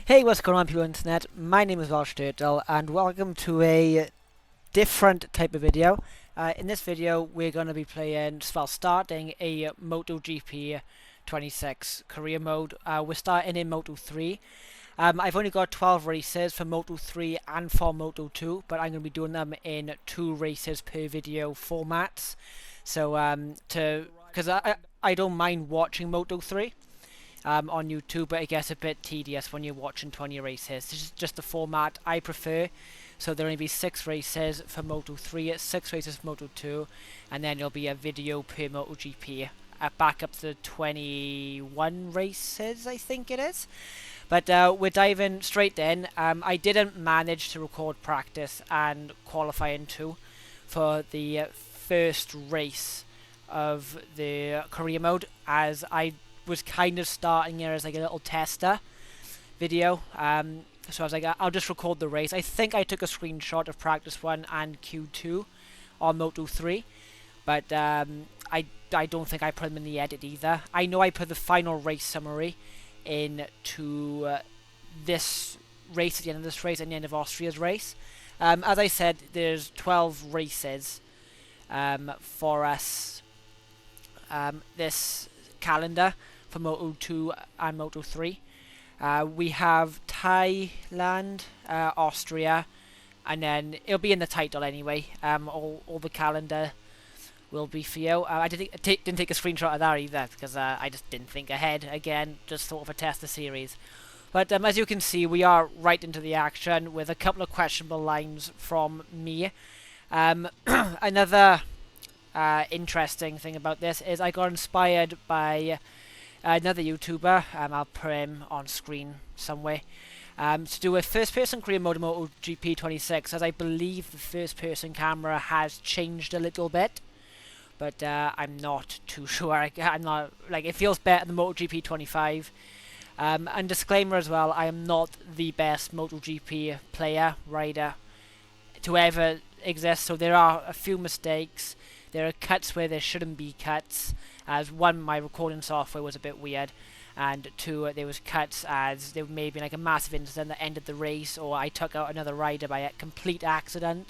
Hey, what's going on, people on the internet? My name is Welsh Turtle, and welcome to a different type of video. In this video, we're going to be starting a MotoGP 26 career mode. We're starting in Moto 3. I've only got 12 races for Moto 3 and for Moto 2, but I'm going to be doing them in 2 races per video formats. So, because I don't mind watching Moto 3 on YouTube, but it gets a bit tedious when you're watching 20 races. This is just the format I prefer. So there'll only be 6 races for Moto 3, 6 races for Moto 2, and then there'll be a video per MotoGP. Back up to 21 races, I think it is. But we're diving straight in. I didn't manage to record practice and qualifying 2 for the first race of the career mode, as I was kind of starting here as like a little tester video. So I was like, I'll just record the race. I think I took a screenshot of practice 1 and Q2 on Moto 3, but I don't think I put them in the edit either. I know I put the final race summary into this race at the end of this race and the end of Austria's race. As I said, there's 12 races for us this calendar for Moto 2 and Moto 3. We have Thailand, Austria, and then it'll be in the title anyway. All the calendar will be for you. I didn't take a screenshot of that either, because I just didn't think ahead. Again, just thought of a test the series. But as you can see, we are right into the action with a couple of questionable lines from me. Another interesting thing about this is I got inspired by another YouTuber. I'll put him on screen somewhere. To do a first-person career mode in MotoGP 26, as I believe the first-person camera has changed a little bit, but I'm not too sure. I'm not like, it feels better than MotoGP 25. And disclaimer as well, I am not the best MotoGP player rider to ever exist. So there are a few mistakes. There are cuts where there shouldn't be cuts, as one, my recording software was a bit weird, and 2, there was cuts as there may be like a massive incident that ended the race, or I took out another rider by a complete accident.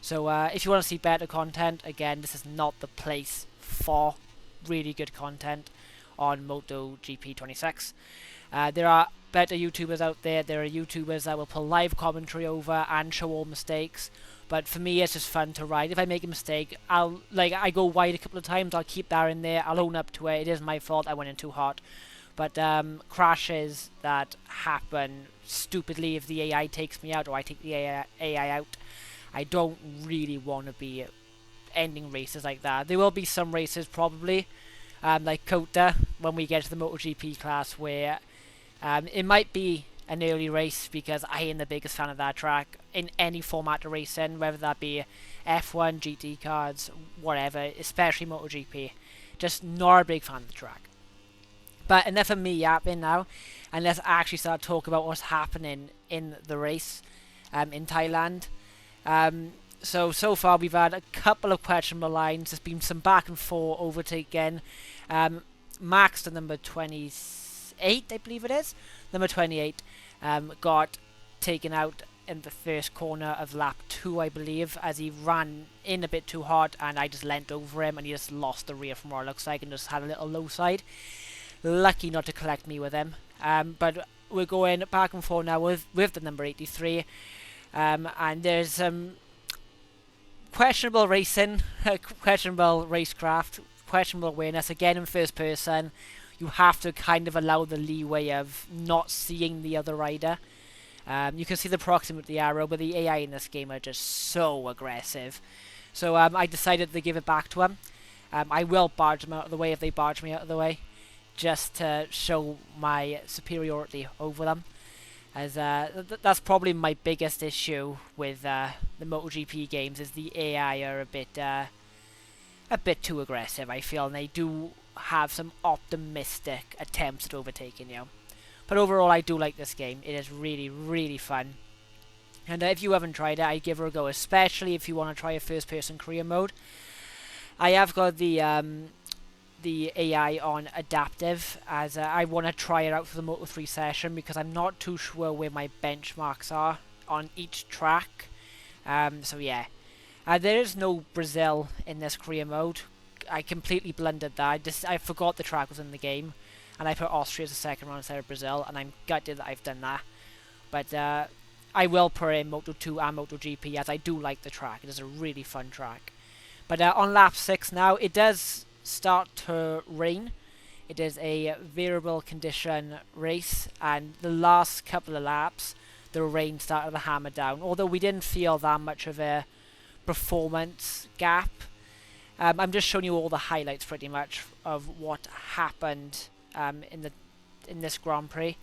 So if you want to see better content, again, this is not the place for really good content on MotoGP 26. There are better YouTubers out there. There are YouTubers that will pull live commentary over and show all mistakes. But for me, it's just fun to ride. If I make a mistake, I go wide a couple of times, I'll keep that in there, I'll own up to it. It is my fault, I went in too hot. But crashes that happen stupidly if the AI takes me out or I take the AI out, I don't really want to be ending races like that. There will be some races probably, like Kota, when we get to the MotoGP class, where it might be an early race, because I am the biggest fan of that track in any format to race in, whether that be F1, GT cards, whatever, especially MotoGP. Just not a big fan of the track. But enough of me yapping now, and let's actually start talking about what's happening in the race in Thailand. So far we've had a couple of questionable lines. There's been some back and forth overtaken. Max, the number 28, I believe it is, number 28, got taken out in the first corner of lap 2, I believe, as he ran in a bit too hot, and I just leant over him and he just lost the rear from what it looks like and just had a little low side. Lucky not to collect me with him. But we're going back and forth now with the number 83, and there's some questionable racing, questionable racecraft, questionable awareness, again in first person. You have to kind of allow the leeway of not seeing the other rider. You can see the proximity arrow, but the AI in this game are just so aggressive. So I decided to give it back to him. I will barge them out of the way if they barge me out of the way, just to show my superiority over them. As that's probably my biggest issue with the MotoGP games, is the AI are a bit too aggressive, I feel, and they do have some optimistic attempts at overtaking you. But overall, I do like this game. It is really, really fun. And if you haven't tried it, I give it a go, especially if you want to try a first-person career mode. I have got the the AI on adaptive, as I want to try it out for the Moto3 session, because I'm not too sure where my benchmarks are on each track. So yeah, there is no Brazil in this career mode. I completely blundered that. I forgot the track was in the game, and I put Austria as a second round instead of Brazil, and I'm gutted that I've done that. But I will put in Moto2 and MotoGP, as I do like the track. It is a really fun track. But on lap 6 now, it does start to rain. It is a variable condition race, and the last couple of laps, the rain started to hammer down. Although we didn't feel that much of a performance gap. I'm just showing you all the highlights pretty much of what happened in this Grand Prix.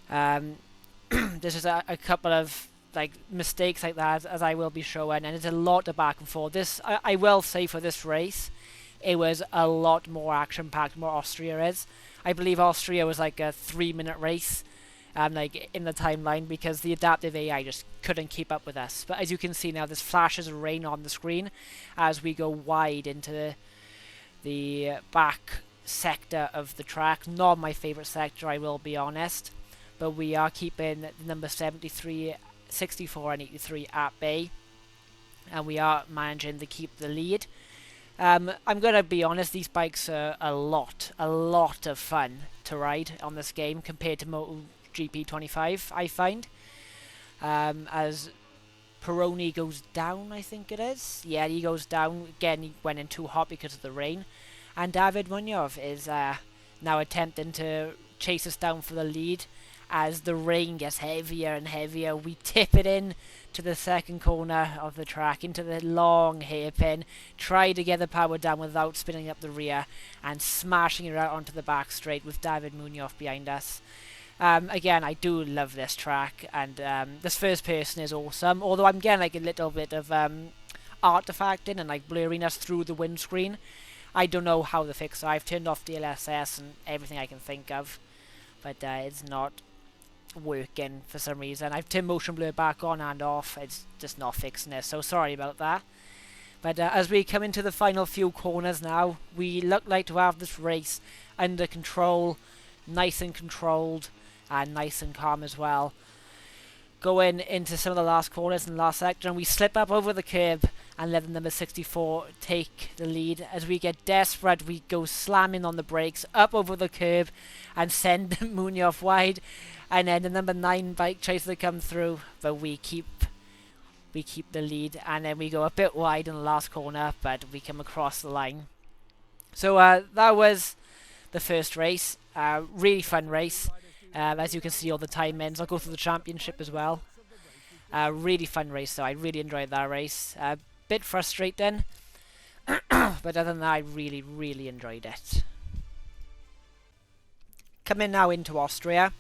There's just a couple of mistakes like that, as I will be showing, and it's a lot of back and forth. I will say, for this race, it was a lot more action-packed than what Austria is. I believe Austria was like a 3-minute race, in the timeline, because the adaptive AI just couldn't keep up with us. But as you can see now, there's flashes of rain on the screen as we go wide into the back sector of the track. Not my favourite sector, I will be honest, but we are keeping the number 73, 64 and 83 at bay, and we are managing to keep the lead. I'm going to be honest, these bikes are a lot of fun to ride on this game compared to MotoGP 25, I find. As Peroni goes down, I think it is. Yeah, he goes down. Again, he went in too hot because of the rain. And David Munoz is now attempting to chase us down for the lead. As the rain gets heavier and heavier, we tip it in to the second corner of the track, into the long hairpin, try to get the power down without spinning up the rear, and smashing it out onto the back straight with David Munoz behind us. Again, I do love this track, and this first person is awesome, although I'm getting a little bit of artifacting and blurriness through the windscreen. I don't know how to fix it. I've turned off DLSS and everything I can think of, but it's not working for some reason. I've turned motion blur back on and off. It's just not fixing it, so sorry about that. But as we come into the final few corners now, we look like to have this race under control, nice and controlled, and nice and calm as well. Going into some of the last corners in the last sector, and we slip up over the curb and let the number 64 take the lead. As we get desperate, we go slamming on the brakes up over the curb and send Munoz wide, and then the number 9 bike tries to come through, but we keep the lead, and then we go a bit wide in the last corner, but we come across the line. So that was the first race. Really fun race. As you can see, all the time ends. I'll go through the championship as well. Really fun race, though. I really enjoyed that race. Bit frustrating, but other than that, I really enjoyed it. Coming now into Austria,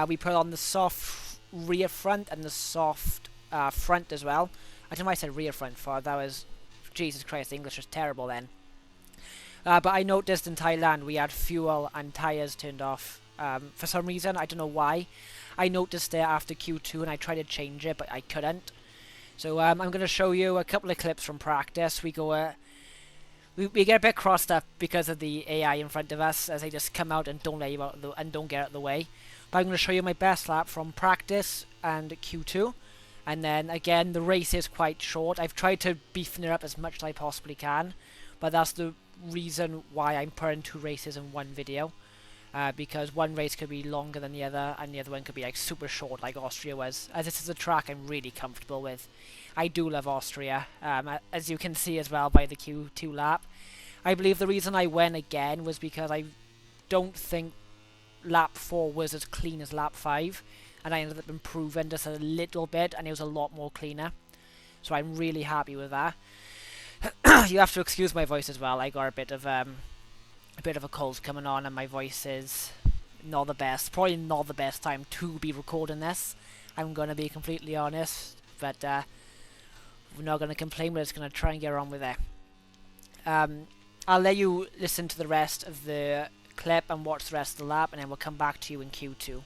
we put on the soft rear front and the soft front as well. I don't know why I said rear front for. That was, Jesus Christ, the English was terrible then. But I noticed in Thailand we had fuel and tyres turned off. For some reason, I don't know why. I noticed it after Q2 and I tried to change it, but I couldn't. So I'm going to show you a couple of clips from practice. We go, we get a bit crossed up because of the AI in front of us, as they just come out and don't get out of the way. But I'm going to show you my best lap from practice and Q2. And then again, the race is quite short. I've tried to beefing it up as much as I possibly can, but that's the reason why I'm putting 2 races in one video. Because one race could be longer than the other, and the other one could be super short, like Austria was. As this is a track I'm really comfortable with. I do love Austria, as you can see as well by the Q2 lap. I believe the reason I went again was because I don't think lap 4 was as clean as lap 5, and I ended up improving just a little bit, and it was a lot more cleaner. So I'm really happy with that. You have to excuse my voice as well. I got a bit of a cold coming on, and my voice is not the best. Probably not the best time to be recording this. I'm going to be completely honest, but we're not going to complain. We're just going to try and get on with it. I'll let you listen to the rest of the clip and watch the rest of the lap, and then we'll come back to you in Q2.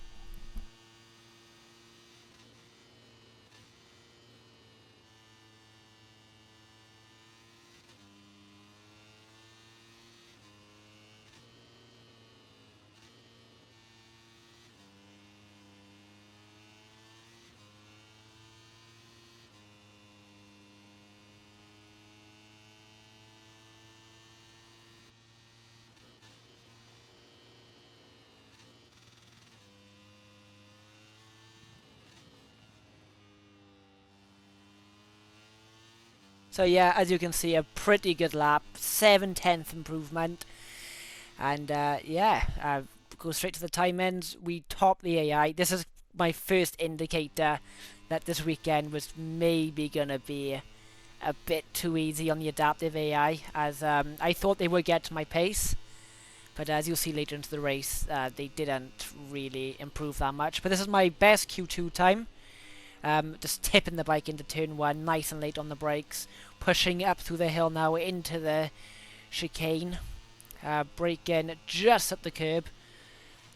So yeah, as you can see, a pretty good lap, 7/10 improvement, and go straight to the time ends. We top the AI. This is my first indicator that this weekend was maybe gonna be a bit too easy on the adaptive AI, as I thought they would get to my pace, but as you'll see later into the race, they didn't really improve that much. But this is my best Q2 time. Just tipping the bike into turn 1, nice and late on the brakes, pushing up through the hill now into the chicane, braking just up the curb,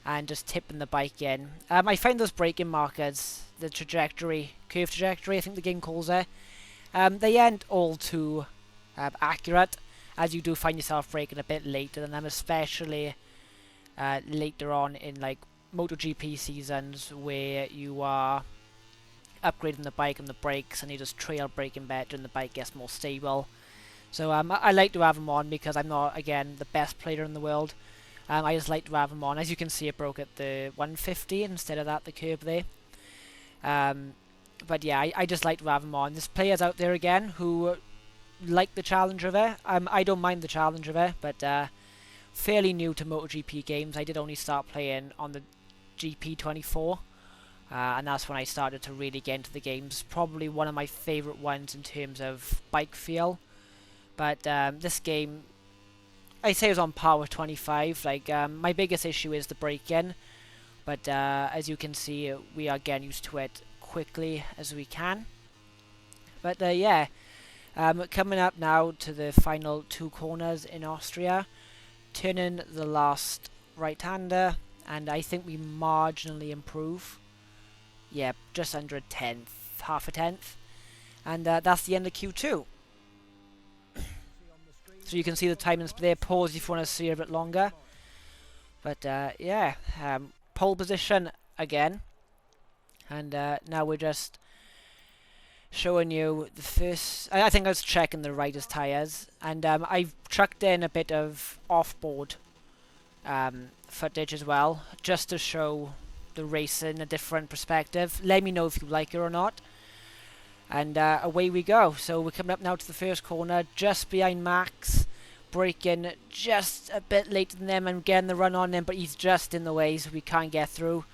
and just tipping the bike in. I find those braking markers, the trajectory, curve trajectory, I think the game calls it, they aren't all too accurate, as you do find yourself braking a bit later than them, especially later on in like MotoGP seasons where you are upgrading the bike and the brakes and you're just trail braking better and the bike gets more stable. So I like to have them on because I'm not, again, the best player in the world. I just like to have them on. As you can see, it broke at the 150 instead of the curb there. But yeah, I just like to have them on. There's players out there again who like the challenge of it. I don't mind the challenge of it, but fairly new to MotoGP games. I did only start playing on the GP24. And that's when I started to really get into the games. Probably one of my favourite ones in terms of bike feel. But this game, I say it was on par with 25. Like my biggest issue is the braking. But as you can see, we are getting used to it quickly as we can. But yeah, coming up now to the final 2 corners in Austria. Turning the last right-hander. And I think we marginally improve. Yeah, just under a tenth, half a tenth, and that's the end of Q2. So you can see the timings there. Pause if you want to see it a bit longer. But yeah, pole position again, and now we're just showing you the first. I think I was checking the rider's tires, and I've chucked in a bit of off-board footage as well, just to show the race in a different perspective. Let me know if you like it or not. And away we go. So we're coming up now to the first corner, just behind Max, braking just a bit later than them and getting the run on him, but he's just in the way, so we can't get through.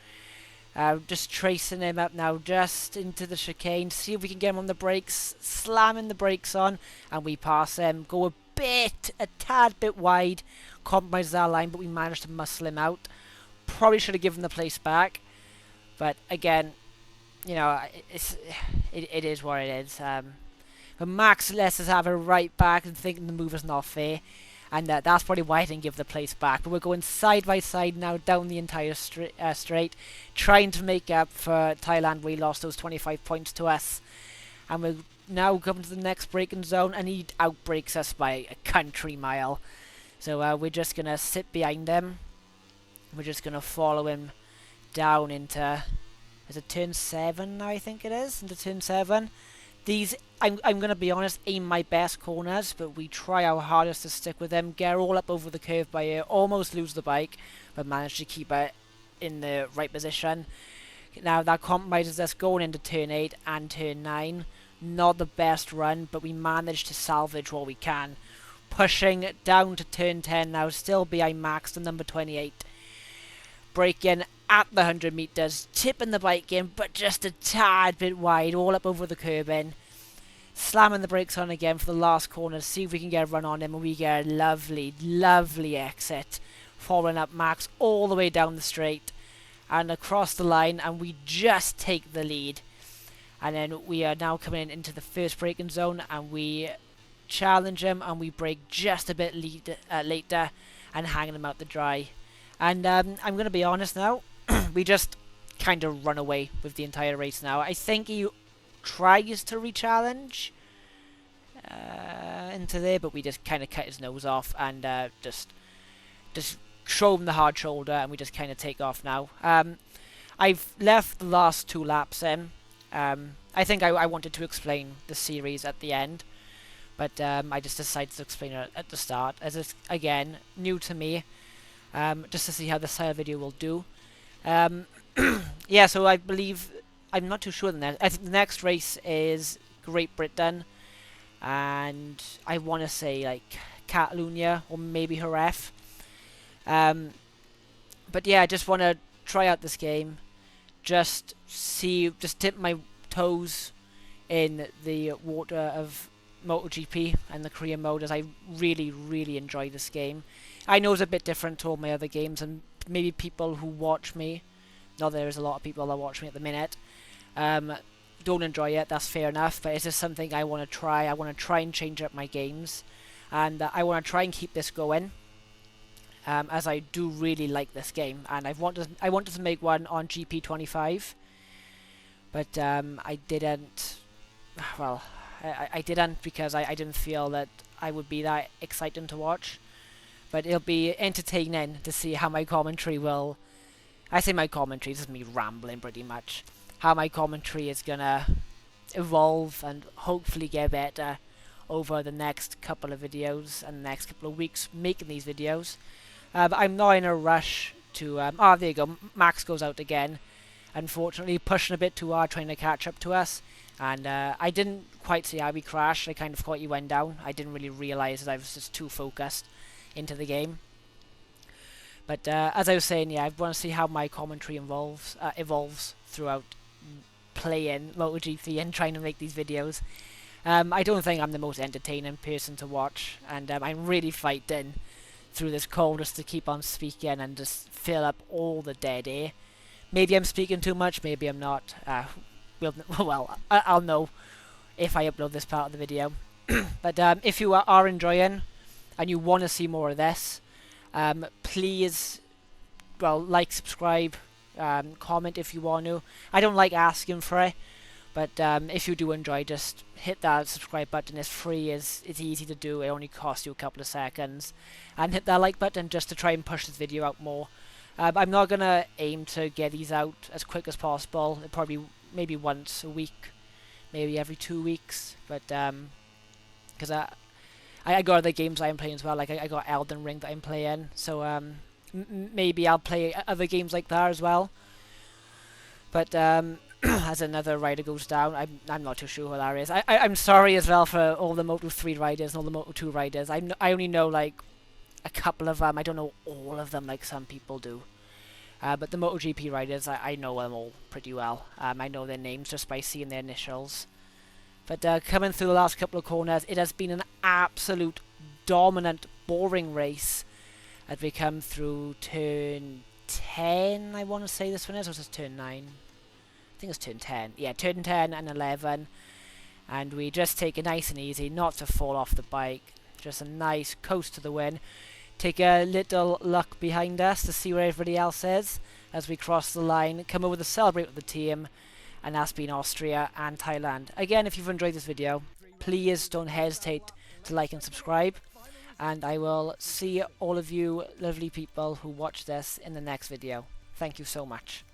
Just tracing him up now, just into the chicane, see if we can get him on the brakes, slamming the brakes on, and we pass him. Go a tad bit wide, compromise our line, but we managed to muscle him out. Probably should have given the place back, but again, you know, it is what it is. But Max lets us have it right back and thinking the move is not fair, and that's probably why I didn't give the place back. But we're going side by side now down the entire straight, trying to make up for Thailand. We lost those 25 points to us, and we're now coming to the next braking zone, and he outbrakes us by a country mile. So we're just gonna sit behind him. We're just going to follow him down into, is it turn 7 now, I think it is, into turn 7. These, I'm going to be honest, ain't my best corners, but we try our hardest to stick with them, get all up over the curve by here, almost lose the bike, but manage to keep it in the right position. Now that compromises us going into turn 8 and turn 9. Not the best run, but we managed to salvage what we can. Pushing down to turn 10 now, still behind Max, the number 28. Braking at the 100 meters, tipping the bike in, but just a tad bit wide, all up over the curb in. Slamming the brakes on again for the last corner, see if we can get a run on him, and we get a lovely, lovely exit. Following up Max all the way down the straight and across the line, and we just take the lead. And then we are now coming into the first braking zone, and we challenge him, and we brake just a bit later and hanging him out to dry. And I'm going to be honest now, we just kind of run away with the entire race now. I think he tries to re-challenge into there, but we just kind of cut his nose off and just show him the hard shoulder, and we just kind of take off now. I've left the last 2 laps in. I think I wanted to explain the series at the end, but I just decided to explain it at the start, as it's, again, new to me. Just to see how the style video will do. Yeah, so I believe, I'm not too sure. I think the next race is Great Britain. and I want to say like Catalunya or maybe Jerez. But yeah, I just want to try out this game, just dip my toes in the water of MotoGP and the career mode, as I really, really enjoy this game. I know it's a bit different to all my other games, and maybe people who watch me, not there is a lot of people that watch me at the minute, don't enjoy it. That's fair enough, but it's just something I want to try. I want to try and change up my games, and I want to try and keep this going. As I do really like this game, and I wanted to make one on GP25, but I didn't. Well, I didn't because I didn't feel that I would be that exciting to watch. But it'll be entertaining to see how my commentary will. I say my commentary, this is me rambling pretty much. How my commentary is gonna evolve and hopefully get better over the next couple of videos and the next couple of weeks making these videos. But I'm not in a rush to... there you go, Max goes out again. Unfortunately, pushing a bit too hard, trying to catch up to us. And I didn't quite see how he crashed. I kind of thought he went down. I didn't really realise that I was just too focused into the game. But as I was saying, yeah, I want to see how my commentary evolves throughout playing MotoGP and trying to make these videos. I don't think I'm the most entertaining person to watch, and I'm really fighting through this call just to keep on speaking and just fill up all the dead air. Maybe I'm speaking too much, maybe I'm not. Well, I'll know if I upload this part of the video. But if you are enjoying and you want to see more of this, please, like, subscribe, comment if you want to. I don't like asking for it, but if you do enjoy, just hit that subscribe button. It's free, it's easy to do, it only costs you a couple of seconds. And hit that like button just to try and push this video out more. I'm not going to aim to get these out as quick as possible. Probably maybe once a week, maybe every 2 weeks. But because I got other games I'm playing as well, like I got Elden Ring that I'm playing. So maybe I'll play other games like that as well. But as another rider goes down, I'm not too sure who that is. I'm sorry as well for all the Moto3 riders and all the Moto2 riders. I only know like a couple of them. I don't know all of them like some people do. But the MotoGP riders, I know them all pretty well. I know their names just by seeing their initials. But coming through the last couple of corners, it has been an absolute dominant, boring race as we come through turn 10, I want to say this one is, or is this turn 9? I think it's turn 10. Yeah, turn 10 and 11. And we just take it nice and easy, not to fall off the bike. Just a nice coast to the win. Take a little look behind us to see where everybody else is as we cross the line. Come over to celebrate with the team. And that's been Austria and Thailand. Again, if you've enjoyed this video, please don't hesitate to like and subscribe. And I will see all of you lovely people who watch this in the next video. Thank you so much.